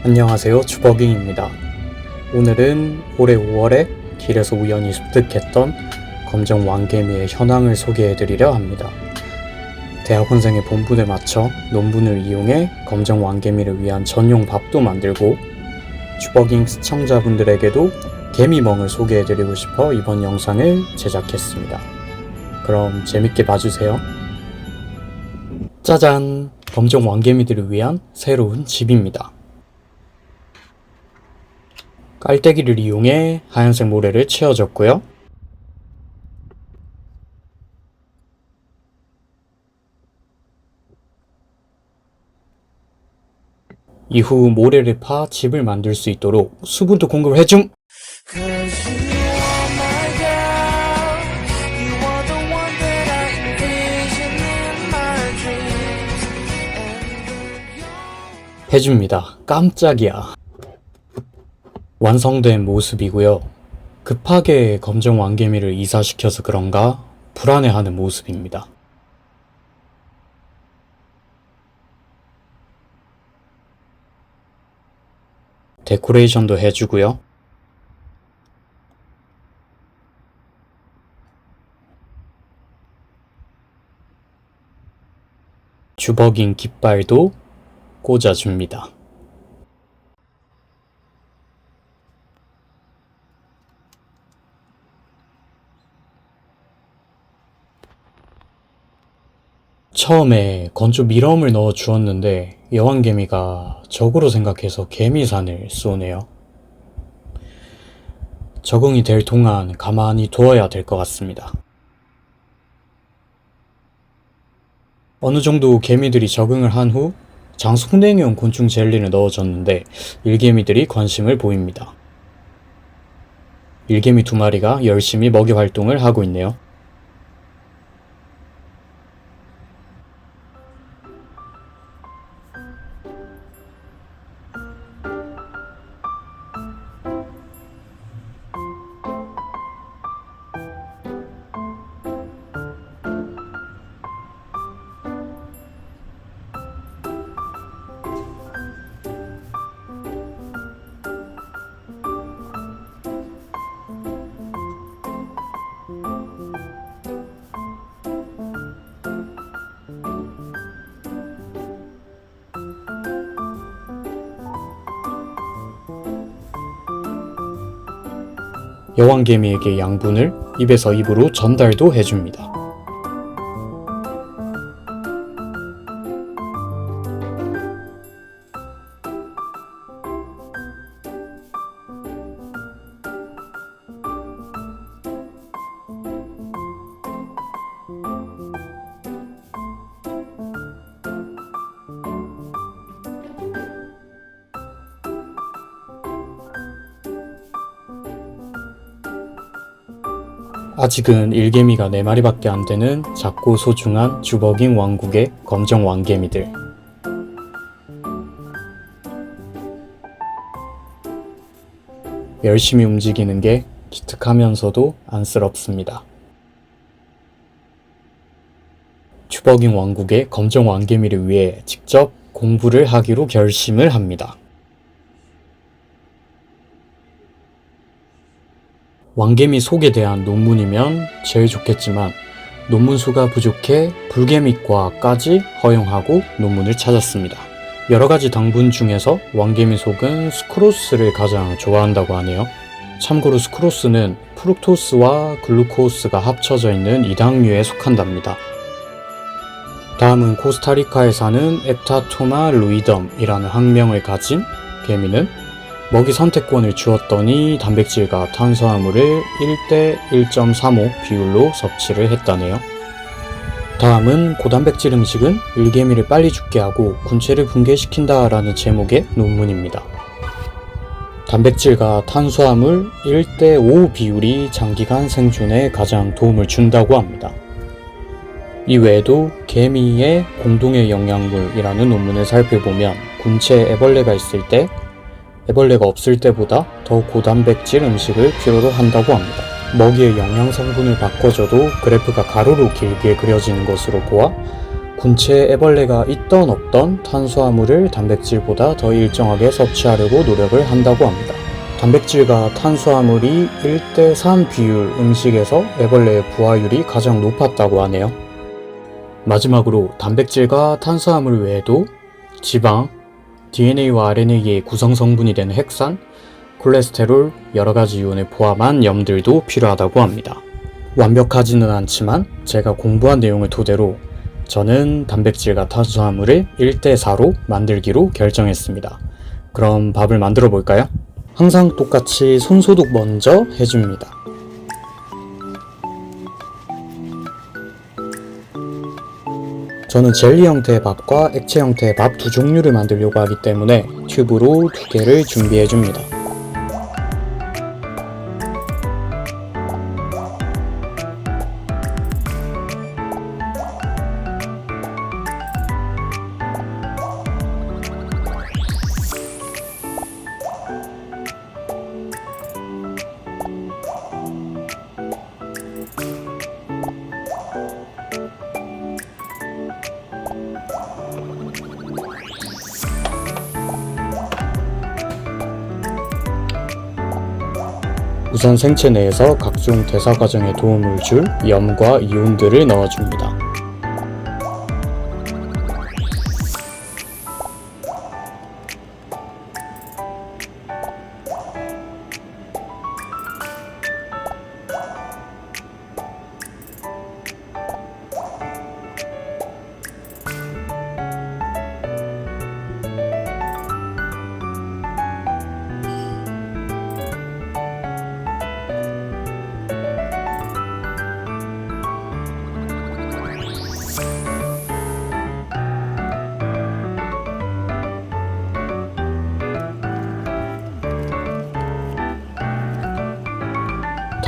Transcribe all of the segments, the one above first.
안녕하세요, 주버깅입니다. 오늘은 올해 5월에 길에서 우연히 습득했던 검정 왕개미의 현황을 소개해드리려 합니다. 대학원생의 본분에 맞춰 논문을 이용해 검정 왕개미를 위한 전용 밥도 만들고 주버깅 시청자분들에게도 개미멍을 소개해드리고 싶어 이번 영상을 제작했습니다. 그럼 재밌게 봐주세요. 짜잔! 검정 왕개미들을 위한 새로운 집입니다. 깔때기를 이용해 하얀색 모래를 채워줬고요. 이후 모래를 파 집을 만들 수 있도록 수분도 공급을 해줌! 해줍니다. 깜짝이야. 완성된 모습이고요. 급하게 검정 왕개미를 이사시켜서 그런가 불안해하는 모습입니다. 데코레이션도 해주고요. 주버깅 깃발도 꽂아줍니다. 처음에 건조 미럼을 넣어 주었는데 여왕개미가 적으로 생각해서 개미산을 쏘네요. 적응이 될 동안 가만히 두어야 될 것 같습니다. 어느 정도 개미들이 적응을 한 후 장수풍뎅이용 곤충 젤리를 넣어줬는데 일개미들이 관심을 보입니다. 일개미 2마리가 열심히 먹이 활동을 하고 있네요. 여왕개미에게 양분을 입에서 입으로 전달도 해줍니다. 아직은 일개미가 4마리밖에 안 되는 작고 소중한 주버깅 왕국의 검정 왕개미들. 열심히 움직이는 게 기특하면서도 안쓰럽습니다. 주버깅 왕국의 검정 왕개미를 위해 직접 공부를 하기로 결심을 합니다. 왕개미 속에 대한 논문이면 제일 좋겠지만 논문 수가 부족해 불개미과까지 허용하고 논문을 찾았습니다. 여러가지 당분 중에서 왕개미 속은 스크로스를 가장 좋아한다고 하네요. 참고로 스크로스는 프룩토스와 글루코스가 합쳐져 있는 이당류에 속한답니다. 다음은 코스타리카에 사는 앱타토마 루이덤이라는 학명을 가진 개미는 먹이 선택권을 주었더니 단백질과 탄수화물을 1대 1.35 비율로 섭취를 했다네요. 다음은 고단백질 음식은 일개미를 빨리 죽게 하고 군체를 붕괴시킨다 라는 제목의 논문입니다. 단백질과 탄수화물 1대 5 비율이 장기간 생존에 가장 도움을 준다고 합니다. 이외에도 개미의 공동의 영양분이라는 논문을 살펴보면 군체에 애벌레가 있을 때 애벌레가 없을 때보다 더 고단백질 음식을 필요로 한다고 합니다. 먹이의 영양 성분을 바꿔줘도 그래프가 가로로 길게 그려지는 것으로 보아 군체에 애벌레가 있던 없던 탄수화물을 단백질보다 더 일정하게 섭취하려고 노력을 한다고 합니다. 단백질과 탄수화물이 1대3 비율 음식에서 애벌레의 부화율이 가장 높았다고 하네요. 마지막으로 단백질과 탄수화물 외에도 지방, DNA와 RNA의 구성 성분이 되는 핵산, 콜레스테롤, 여러가지 이온을 포함한 염들도 필요하다고 합니다. 완벽하지는 않지만 제가 공부한 내용을 토대로 저는 단백질과 탄수화물을 1대4로 만들기로 결정했습니다. 그럼 밥을 만들어 볼까요? 항상 똑같이 손소독 먼저 해줍니다. 저는 젤리 형태의 밥과 액체 형태의 밥 두 종류를 만들려고 하기 때문에 튜브로 2개를 준비해줍니다. 우선 생체 내에서 각종 대사 과정에 도움을 줄 염과 이온들을 넣어줍니다.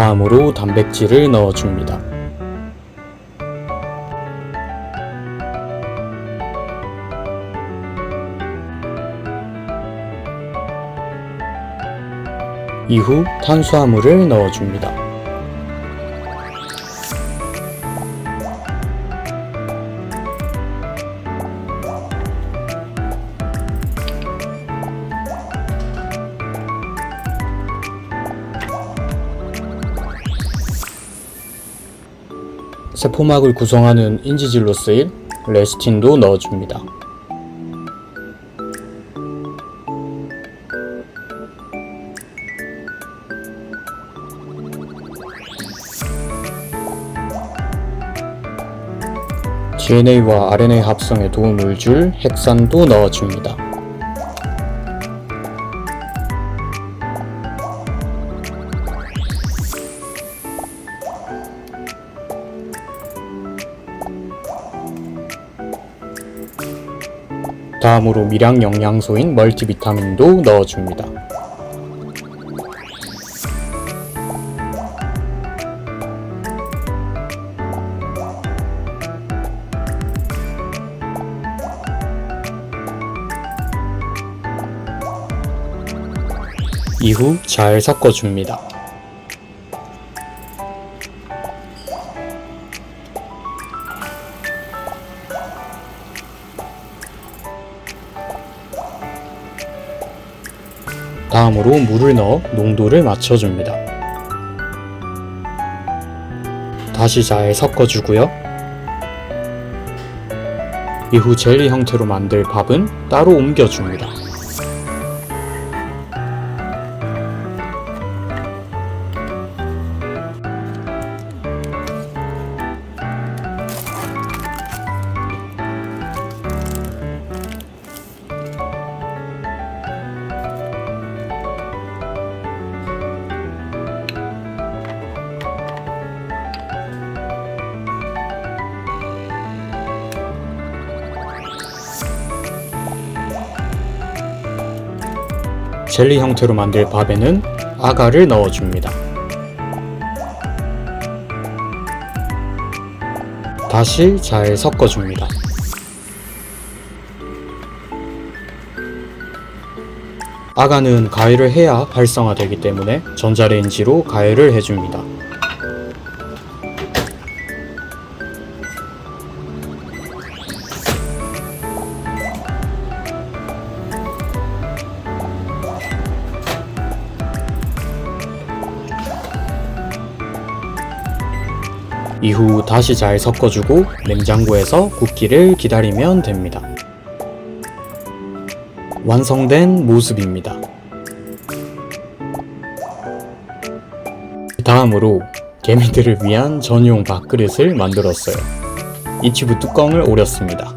다음으로 단백질을 넣어줍니다. 이후 탄수화물을 넣어줍니다. 세포막을 구성하는 인지질로 쓰일 레시틴도 넣어줍니다. DNA와 RNA 합성에 도움을 줄 핵산도 넣어줍니다. 다음으로 미량 영양소인 멀티비타민도 넣어줍니다. 이후 잘 섞어줍니다. 다음으로 물을 넣어 농도를 맞춰줍니다. 다시 잘 섞어주고요. 이후 젤리 형태로 만들 밥은 따로 옮겨줍니다. 젤리 형태로 만들 밥에는 아가를 넣어줍니다. 다시 잘 섞어줍니다. 아가는 가열을 해야 활성화되기 때문에 전자레인지로 가열을 해줍니다. 이후 다시 잘 섞어주고 냉장고에서 굳기를 기다리면 됩니다. 완성된 모습입니다. 다음으로 개미들을 위한 전용 밥그릇을 만들었어요. 이 튜브 뚜껑을 오렸습니다.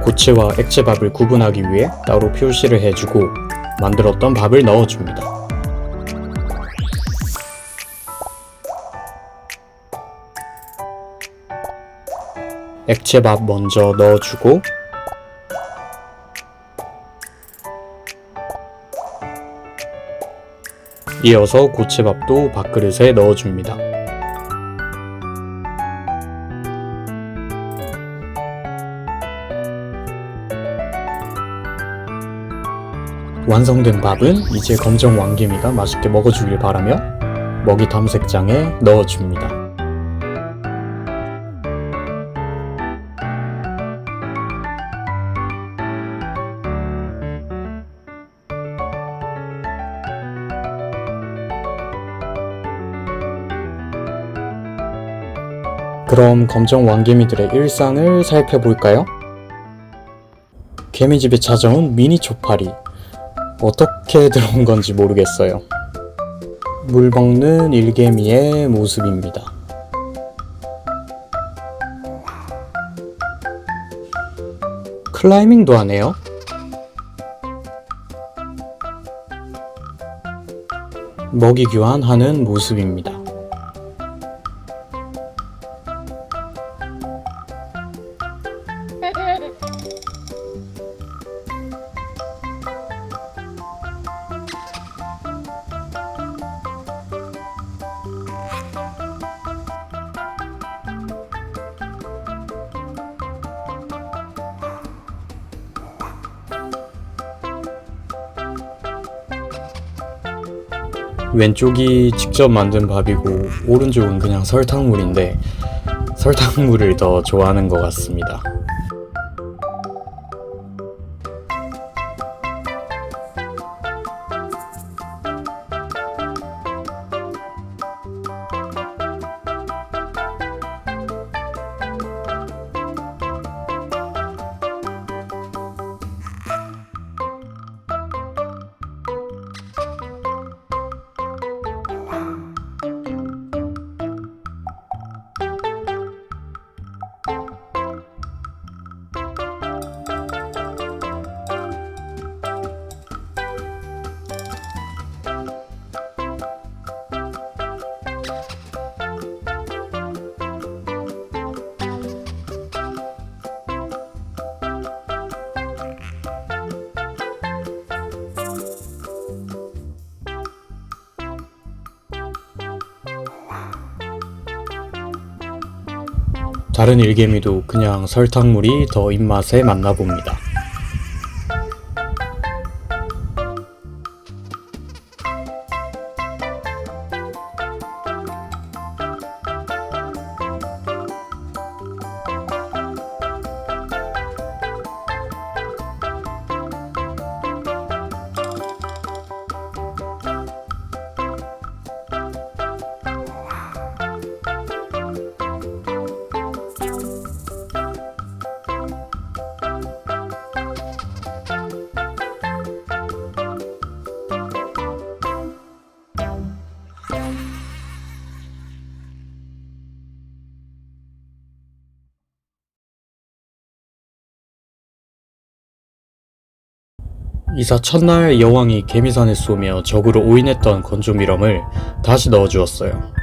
고체와 액체밥을 구분하기 위해 따로 표시를 해주고 만들었던 밥을 넣어줍니다. 액체밥 먼저 넣어주고 이어서 고체밥도 밥그릇에 넣어줍니다. 완성된 밥은 이제 검정 왕개미가 맛있게 먹어주길 바라며 먹이 탐색장에 넣어줍니다. 그럼 검정 왕개미들의 일상을 살펴볼까요? 개미집에 찾아온 미니 초파리. 어떻게 들어온 건지 모르겠어요. 물 먹는 일개미의 모습입니다. 클라이밍도 하네요. 먹이 교환하는 모습입니다. 왼쪽이 직접 만든 밥이고 오른쪽은 그냥 설탕물인데 설탕물을 더 좋아하는 것 같습니다. 다른 일개미도 그냥 설탕물이 더 입맛에 맞나 봅니다. 이사 첫날 여왕이 개미산에 쏘며 적으로 오인했던 건조미럼을 다시 넣어주었어요.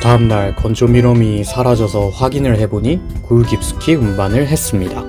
다음날 건조 미럼이 사라져서 확인을 해보니 굴 깊숙이 운반을 했습니다.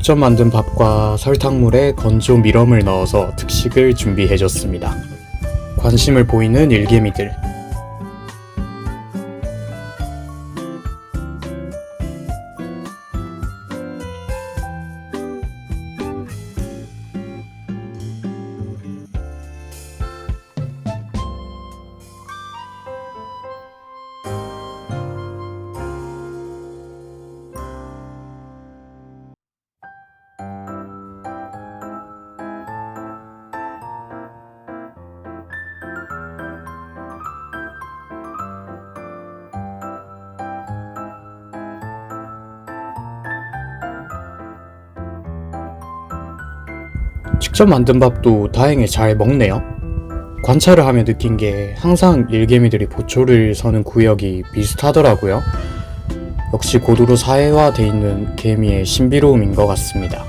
직접 만든 밥과 설탕물에 건조 미럼을 넣어서 특식을 준비해줬습니다. 관심을 보이는 일개미들. 직접 만든 밥도 다행히 잘 먹네요. 관찰을 하며 느낀 게 항상 일개미들이 보초를 서는 구역이 비슷하더라고요. 역시 고도로 사회화돼 있는 개미의 신비로움인 것 같습니다.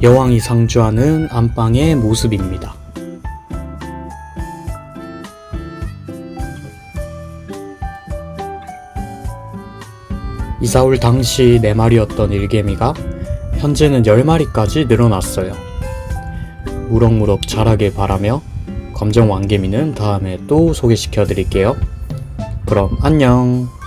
여왕이 상주하는 안방의 모습입니다. 이사 올 당시 4마리였던 일개미가 현재는 10마리까지 늘어났어요. 무럭무럭 자라길 바라며 검정 왕개미는 다음에 또 소개시켜 드릴게요. 그럼 안녕.